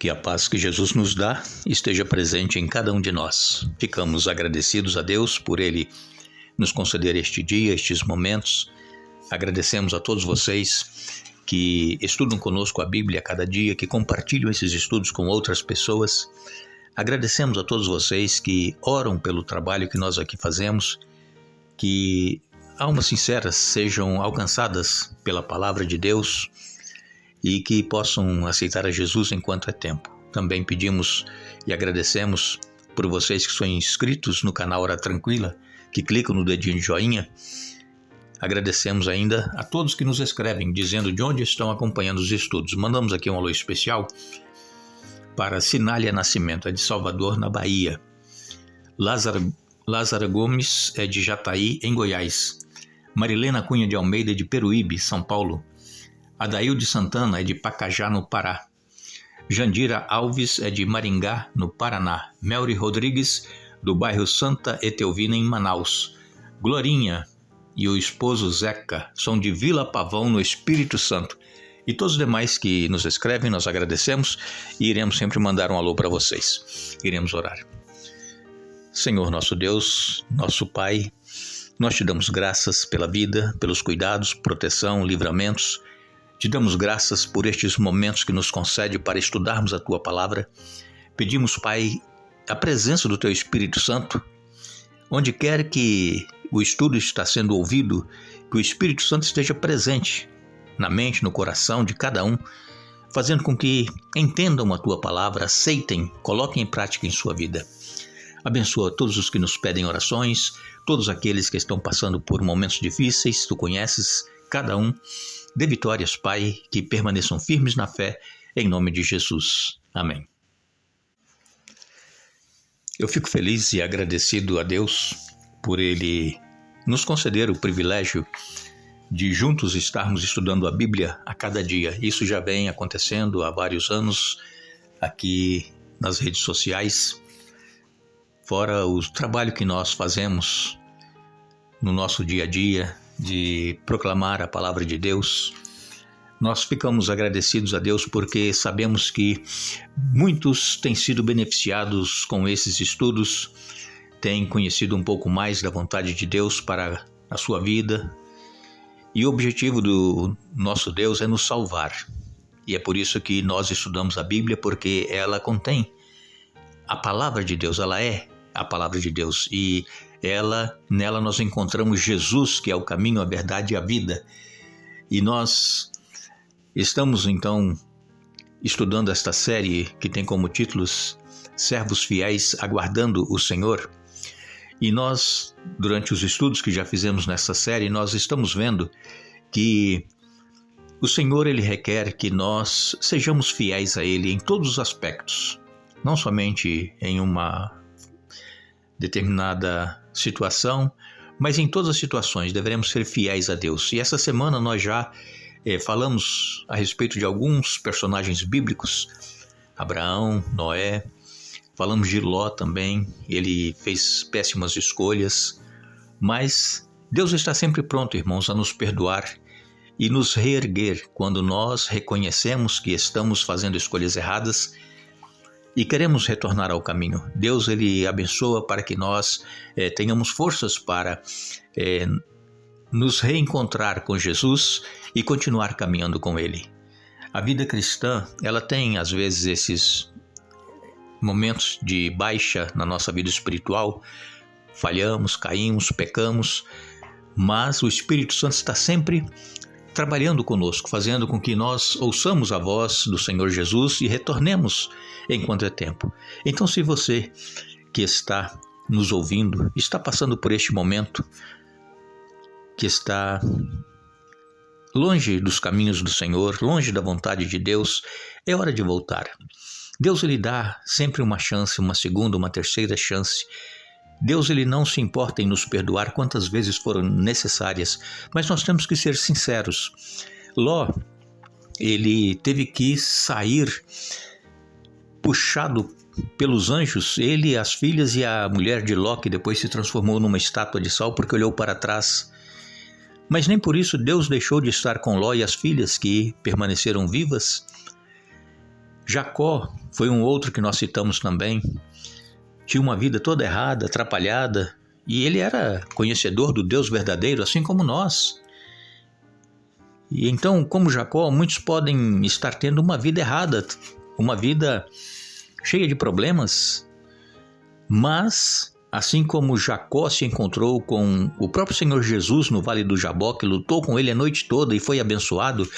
Que a paz que Jesus nos dá esteja presente em cada um de nós. Ficamos agradecidos a Deus por Ele nos conceder este dia, estes momentos. Agradecemos a todos vocês que estudam conosco a Bíblia a cada dia, que compartilham esses estudos com outras pessoas. Agradecemos a todos vocês que oram pelo trabalho que nós aqui fazemos, que almas sinceras sejam alcançadas pela palavra de Deus e que possam aceitar a Jesus enquanto é tempo. Também pedimos e agradecemos por vocês que são inscritos no canal Hora Tranquila, que clicam no dedinho de joinha. Agradecemos ainda a todos que nos escrevem, dizendo de onde estão acompanhando os estudos. Mandamos aqui um alô especial para Sinália Nascimento, é de Salvador, na Bahia. Lázara Gomes é de Jataí, em Goiás. Marilena Cunha de Almeida é de Peruíbe, São Paulo. Adailde Santana é de Pacajá, no Pará. Jandira Alves é de Maringá, no Paraná. Melry Rodrigues, do bairro Santa Etelvina, em Manaus. Glorinha e o esposo Zeca são de Vila Pavão, no Espírito Santo. E todos os demais que nos escrevem, nós agradecemos e iremos sempre mandar um alô para vocês. Iremos orar. Senhor nosso Deus, nosso Pai, nós te damos graças pela vida, pelos cuidados, proteção, livramentos. Te damos graças por estes momentos que nos concede para estudarmos a Tua Palavra. Pedimos, Pai, a presença do Teu Espírito Santo. Onde quer que o estudo está sendo ouvido, que o Espírito Santo esteja presente na mente, no coração de cada um, fazendo com que entendam a Tua Palavra, aceitem, coloquem em prática em sua vida. Abençoa todos os que nos pedem orações, todos aqueles que estão passando por momentos difíceis, Tu conheces cada um. Dê vitórias, Pai, que permaneçam firmes na fé, em nome de Jesus. Amém. Eu fico feliz e agradecido a Deus por Ele nos conceder o privilégio de juntos estarmos estudando a Bíblia a cada dia. Isso já vem acontecendo há vários anos aqui nas redes sociais, fora o trabalho que nós fazemos no nosso dia a dia, de proclamar a palavra de Deus. Nós ficamos agradecidos a Deus porque sabemos que muitos têm sido beneficiados com esses estudos, têm conhecido um pouco mais da vontade de Deus para a sua vida. E o objetivo do nosso Deus é nos salvar. E é por isso que nós estudamos a Bíblia, porque ela contém a palavra de Deus, ela é a palavra de Deus. E nela nós encontramos Jesus, que é o caminho, a verdade e a vida. E nós estamos então estudando esta série que tem como títulos Servos Fiéis Aguardando o Senhor. E nós, durante os estudos que já fizemos nessa série, nós estamos vendo que o Senhor, Ele requer que nós sejamos fiéis a Ele em todos os aspectos, não somente em uma determinada situação, mas em todas as situações devemos ser fiéis a Deus. E essa semana nós já falamos a respeito de alguns personagens bíblicos, Abraão, Noé, falamos de Ló também, ele fez péssimas escolhas, mas Deus está sempre pronto, irmãos, a nos perdoar e nos reerguer quando nós reconhecemos que estamos fazendo escolhas erradas e queremos retornar ao caminho. Deus, Ele abençoa para que nós tenhamos forças para nos reencontrar com Jesus e continuar caminhando com Ele. A vida cristã, ela tem às vezes esses momentos de baixa na nossa vida espiritual, falhamos, caímos, pecamos, mas o Espírito Santo está sempre trabalhando conosco, fazendo com que nós ouçamos a voz do Senhor Jesus e retornemos enquanto é tempo. Então, se você que está nos ouvindo, está passando por este momento, que está longe dos caminhos do Senhor, longe da vontade de Deus, é hora de voltar. Deus, Ele dá sempre uma chance, uma segunda, uma terceira chance. Deus, Ele não se importa em nos perdoar quantas vezes foram necessárias, mas nós temos que ser sinceros. Ló, ele teve que sair puxado pelos anjos, ele, as filhas e a mulher de Ló, que depois se transformou numa estátua de sal porque olhou para trás. Mas nem por isso Deus deixou de estar com Ló e as filhas que permaneceram vivas. Jacó foi um outro que nós citamos também. Tinha uma vida toda errada, atrapalhada, e ele era conhecedor do Deus verdadeiro, assim como nós. E então, como Jacó, muitos podem estar tendo uma vida errada, uma vida cheia de problemas, mas assim como Jacó se encontrou com o próprio Senhor Jesus no Vale do Jaboque, lutou com ele a noite toda e foi abençoado,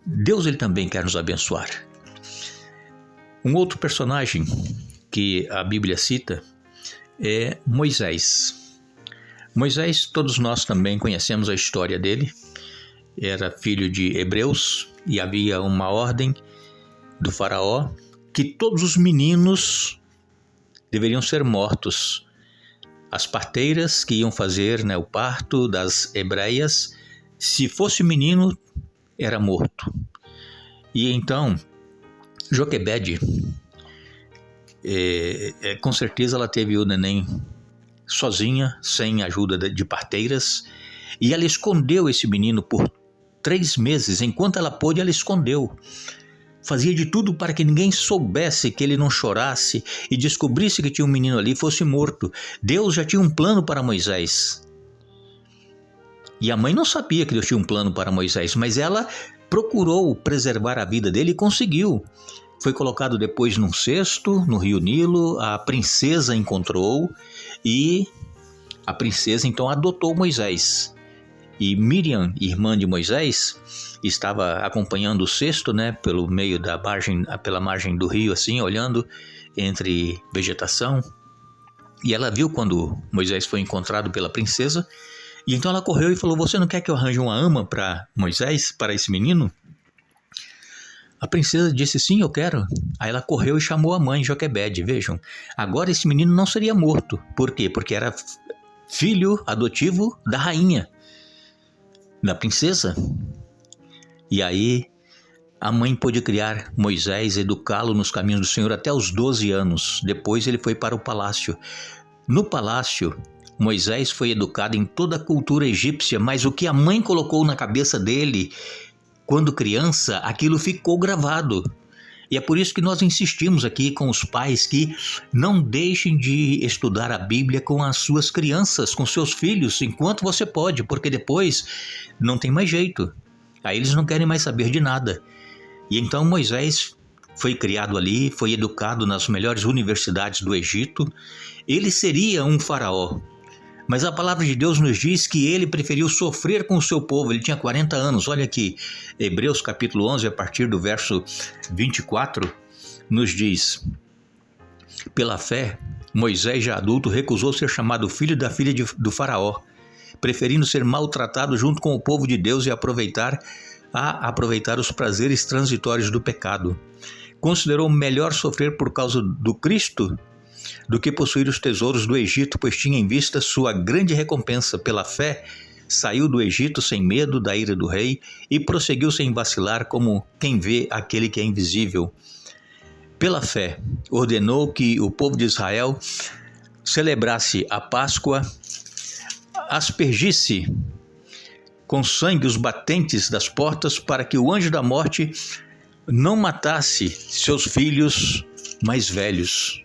Deus ele também quer nos abençoar. Um outro personagem que a Bíblia cita é Moisés. Moisés, todos nós também conhecemos a história dele. Era filho de hebreus e havia uma ordem do faraó que todos os meninos deveriam ser mortos. As parteiras que iam fazer o parto das hebreias, se fosse menino, era morto. E então, Joquebede, com certeza ela teve o neném sozinha, sem ajuda de parteiras, e ela escondeu esse menino por 3 meses. Enquanto ela pôde, ela escondeu. Fazia de tudo para que ninguém soubesse, que ele não chorasse e descobrisse que tinha um menino ali e fosse morto. Deus já tinha um plano para Moisés. E a mãe não sabia que Deus tinha um plano para Moisés, mas ela procurou preservar a vida dele e conseguiu. Foi colocado depois num cesto, no rio Nilo, a princesa encontrou e a princesa então adotou Moisés. E Miriam, irmã de Moisés, estava acompanhando o cesto, pelo meio da margem, pela margem do rio, assim, olhando entre vegetação. E ela viu quando Moisés foi encontrado pela princesa, e então ela correu e falou: "Você não quer que eu arranje uma ama para Moisés, para esse menino?" A princesa disse: "Sim, eu quero." Aí ela correu e chamou a mãe, Joquebede. Vejam, agora esse menino não seria morto. Por quê? Porque era filho adotivo da rainha, da princesa. E aí a mãe pôde criar Moisés, educá-lo nos caminhos do Senhor até os 12 anos. Depois ele foi para o palácio. No palácio, Moisés foi educado em toda a cultura egípcia, mas o que a mãe colocou na cabeça dele quando criança, aquilo ficou gravado. E é por isso que nós insistimos aqui com os pais que não deixem de estudar a Bíblia com as suas crianças, com seus filhos, enquanto você pode, porque depois não tem mais jeito. Aí eles não querem mais saber de nada. E então Moisés foi criado ali, foi educado nas melhores universidades do Egito. Ele seria um faraó. Mas a palavra de Deus nos diz que ele preferiu sofrer com o seu povo. Ele tinha 40 anos. Olha aqui, Hebreus capítulo 11, a partir do verso 24, nos diz: "Pela fé, Moisés, já adulto, recusou ser chamado filho da filha do faraó, preferindo ser maltratado junto com o povo de Deus e aproveitar os prazeres transitórios do pecado. Considerou melhor sofrer por causa do Cristo do que possuir os tesouros do Egito, pois tinha em vista sua grande recompensa. Pela fé, saiu do Egito sem medo da ira do rei e prosseguiu sem vacilar, como quem vê aquele que é invisível. Pela fé, ordenou que o povo de Israel celebrasse a Páscoa, aspergisse com sangue os batentes das portas, para que o anjo da morte não matasse seus filhos mais velhos.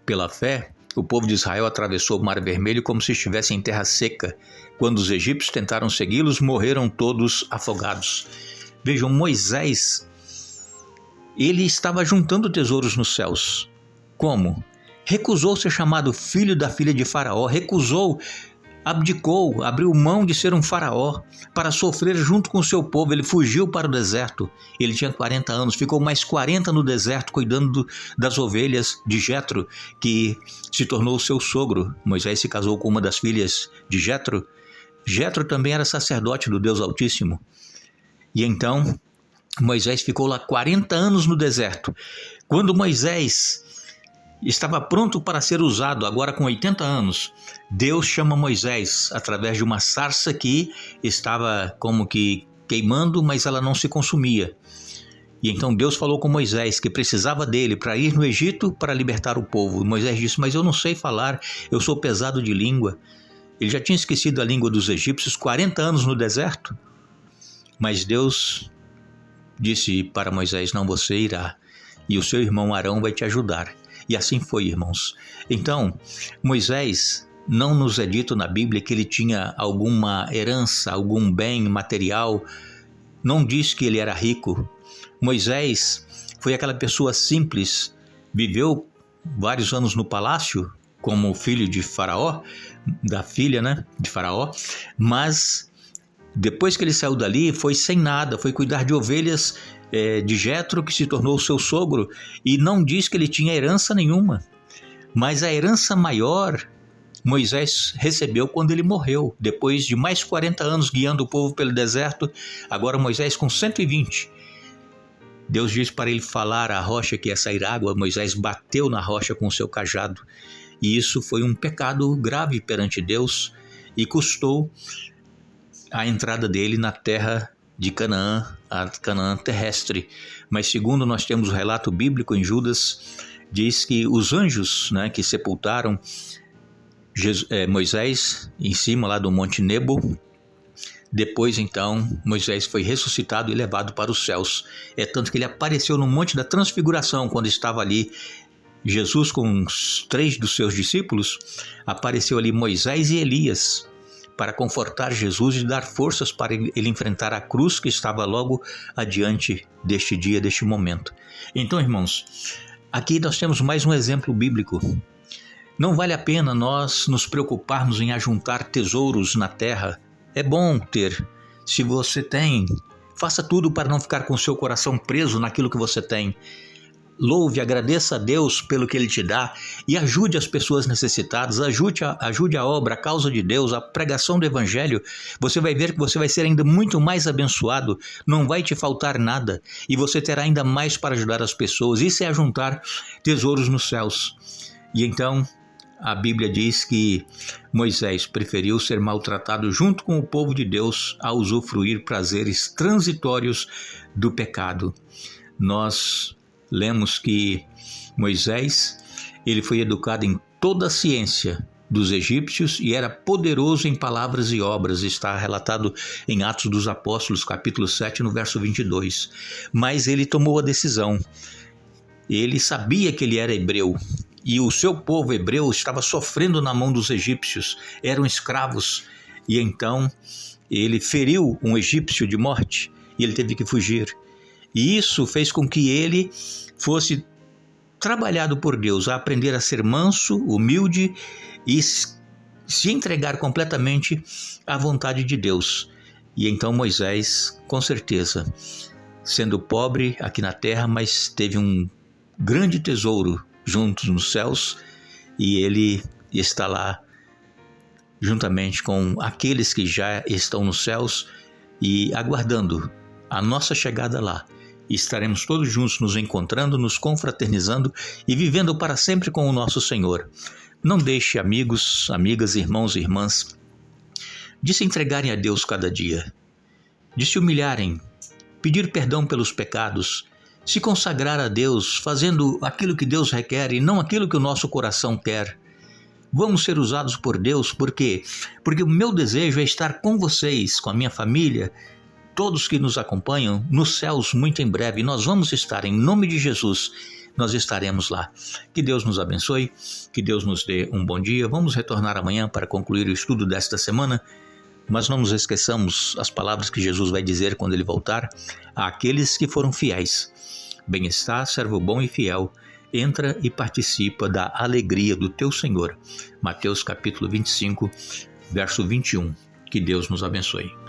Pela fé, o povo de Israel atravessou o Mar Vermelho como se estivesse em terra seca. Quando os egípcios tentaram segui-los, morreram todos afogados." Vejam, Moisés, ele estava juntando tesouros nos céus. Como? Recusou ser chamado filho da filha de Faraó, abdicou, abriu mão de ser um faraó para sofrer junto com o seu povo. Ele fugiu para o deserto. Ele tinha 40 anos, ficou mais 40 no deserto cuidando das ovelhas de Jetro, que se tornou seu sogro. Moisés se casou com uma das filhas de Jetro. Jetro também era sacerdote do Deus Altíssimo. E então Moisés ficou lá 40 anos no deserto. Quando Moisés estava pronto para ser usado, agora com 80 anos, Deus chama Moisés através de uma sarça que estava como que queimando, mas ela não se consumia. E então Deus falou com Moisés que precisava dele para ir no Egito para libertar o povo. E Moisés disse: "Mas eu não sei falar, eu sou pesado de língua." Ele já tinha esquecido a língua dos egípcios, 40 anos no deserto. Mas Deus disse para Moisés: não, você irá, e o seu irmão Arão vai te ajudar. E assim foi, irmãos. Então, Moisés, não nos é dito na Bíblia que ele tinha alguma herança, algum bem material, não diz que ele era rico. Moisés foi aquela pessoa simples, viveu vários anos no palácio, como filho de Faraó, da filha, de Faraó, mas depois que ele saiu dali, foi sem nada, foi cuidar de ovelhas de Jetro, que se tornou seu sogro, e não diz que ele tinha herança nenhuma. Mas a herança maior Moisés recebeu quando ele morreu, depois de mais 40 anos guiando o povo pelo deserto. Agora Moisés com 120. Deus diz para ele falar à rocha que ia sair água. Moisés bateu na rocha com o seu cajado. E isso foi um pecado grave perante Deus e custou a entrada dele na terra de Canaã, a Canaã terrestre. Mas segundo nós temos o relato bíblico em Judas, diz que os anjos, que sepultaram Moisés em cima lá do Monte Nebo, depois então Moisés foi ressuscitado e levado para os céus. É tanto que ele apareceu no Monte da Transfiguração, quando estava ali Jesus com os 3 dos seus discípulos, apareceu ali Moisés e Elias, para confortar Jesus e dar forças para ele enfrentar a cruz que estava logo adiante deste dia, deste momento. Então, irmãos, aqui nós temos mais um exemplo bíblico. Não vale a pena nós nos preocuparmos em ajuntar tesouros na terra. É bom ter. Se você tem, faça tudo para não ficar com o seu coração preso naquilo que você tem. Louve, agradeça a Deus pelo que Ele te dá e ajude as pessoas necessitadas, ajude a obra, a causa de Deus, a pregação do Evangelho. Você vai ver que você vai ser ainda muito mais abençoado, não vai te faltar nada e você terá ainda mais para ajudar as pessoas. Isso é ajuntar tesouros nos céus. E então a Bíblia diz que Moisés preferiu ser maltratado junto com o povo de Deus a usufruir prazeres transitórios do pecado. Nós lemos que Moisés, ele foi educado em toda a ciência dos egípcios e era poderoso em palavras e obras. Está relatado em Atos dos Apóstolos, capítulo 7, no verso 22. Mas ele tomou a decisão. Ele sabia que ele era hebreu e o seu povo hebreu estava sofrendo na mão dos egípcios, eram escravos. E então ele feriu um egípcio de morte e ele teve que fugir. E isso fez com que ele fosse trabalhado por Deus a aprender a ser manso, humilde e se entregar completamente à vontade de Deus. E então Moisés, com certeza, sendo pobre aqui na terra, mas teve um grande tesouro juntos nos céus, e ele está lá juntamente com aqueles que já estão nos céus e aguardando a nossa chegada lá. E estaremos todos juntos nos encontrando, nos confraternizando e vivendo para sempre com o nosso Senhor. Não deixe, amigos, amigas, irmãos e irmãs, de se entregarem a Deus cada dia, de se humilharem, pedir perdão pelos pecados, se consagrar a Deus, fazendo aquilo que Deus requer e não aquilo que o nosso coração quer. Vamos ser usados por Deus, por quê? Porque o meu desejo é estar com vocês, com a minha família, todos que nos acompanham, nos céus muito em breve. Nós vamos estar, em nome de Jesus, nós estaremos lá. Que Deus nos abençoe, que Deus nos dê um bom dia. Vamos retornar amanhã para concluir o estudo desta semana, mas não nos esqueçamos as palavras que Jesus vai dizer quando Ele voltar àqueles que foram fiéis. Bem está, servo bom e fiel, entra e participa da alegria do teu Senhor. Mateus capítulo 25, verso 21. Que Deus nos abençoe.